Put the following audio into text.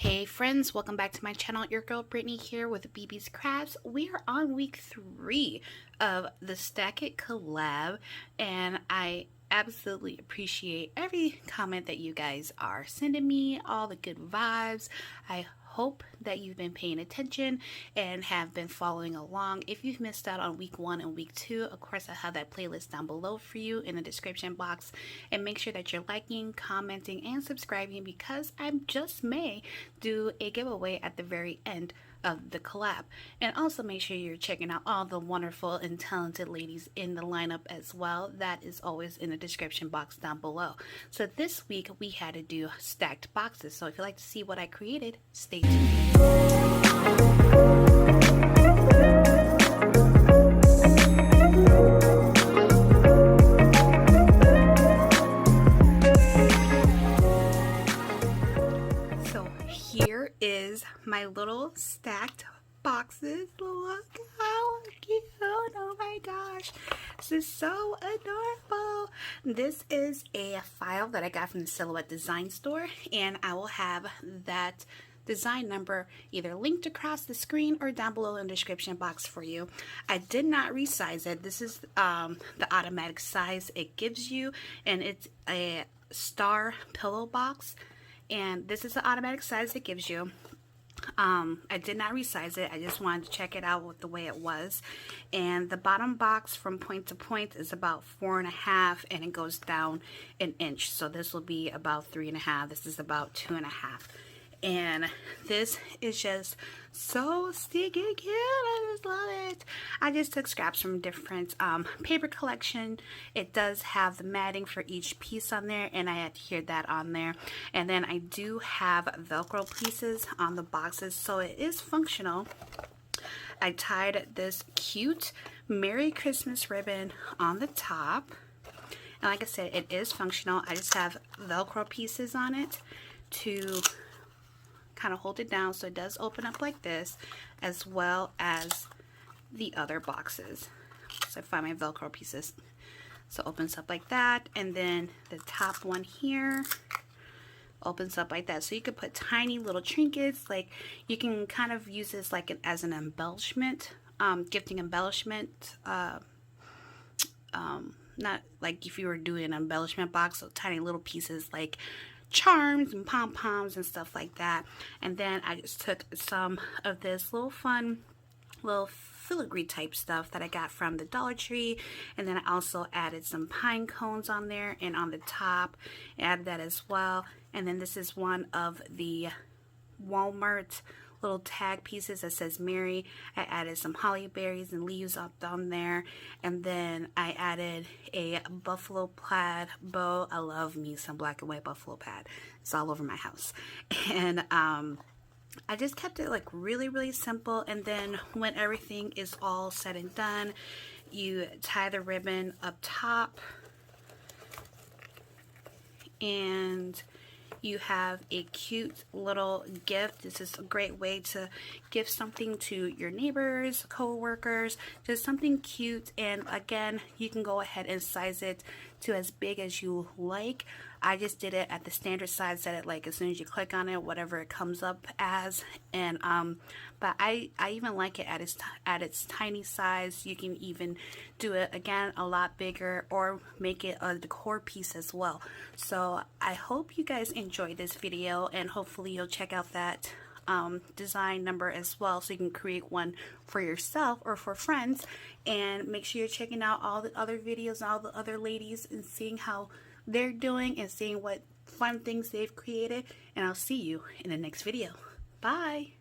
Hey friends, welcome back to my channel. Your girl Brittanee here with BB's Crafts. We are on week 3 of the Stack It collab, and I absolutely appreciate every comment that you guys are sending me, all the good vibes. I hope that you've been paying attention and have been following along. If you've missed out on week 1 and week 2, of course I have that playlist down below for you in the description box, and make sure that you're liking, commenting, and subscribing, because I just may do a giveaway at the very end of the collab. And also make sure you're checking out all the wonderful and talented ladies in the lineup as well. That is always in the description box down below. So this week we had to do stacked boxes, so if you'd like to see what I created, stay tuned. Here is my little stacked boxes. Look how cute. Oh my gosh, this is so adorable. This is a file that I got from the Silhouette Design Store, and I will have that design number either linked across the screen or down below in the description box for you. I did not resize it. This is the automatic size it gives you, and it's a star pillow box. And this is the automatic size it gives you. I did not resize it. I just wanted to check it out with the way it was. And the bottom box from point to point is about 4.5, and it goes down an inch. So this will be about 3.5. This is about 2.5. And this is just so sticky cute. I just love it. I just took scraps from different paper collection. It does have the matting for each piece on there, and I adhered that on there. And then I do have Velcro pieces on the boxes, so it is functional. I tied this cute Merry Christmas ribbon on the top, and like I said, it is functional. I just have Velcro pieces on it to kind of hold it down, so it does open up like this, as well as the other boxes. So I find my Velcro pieces, so it opens up like that. And then the top one here opens up like that, so you could put tiny little trinkets. Like, you can kind of use this like as an embellishment, gifting embellishment, not like if you were doing an embellishment box, so tiny little pieces like charms and pom-poms and stuff like that. And then I just took some of this little fun little filigree type stuff that I got from the Dollar Tree, and then I also added some pine cones on there, and on the top add that as well. And then this is one of the Walmart little tag pieces that says Merry. I added some holly berries and leaves up on there, and then I added a buffalo plaid bow. I love me some black and white buffalo plaid. It's all over my house. And I just kept it like really simple. And then when everything is all said and done, you tie the ribbon up top, and you have a cute little gift. This is a great way to give something to your neighbors, co-workers, just something cute. And again, you can go ahead and size it to as big as you like. I just did it at the standard size, set it like as soon as you click on it, whatever it comes up as. And but I even like it at its tiny size. You can even do it again a lot bigger, or make it a decor piece as well. So I hope you guys enjoyed this video, and hopefully you'll check out that design number as well, so you can create one for yourself or for friends. And make sure you're checking out all the other videos and all the other ladies, and seeing how they're doing and seeing what fun things they've created. And I'll see you in the next video. Bye.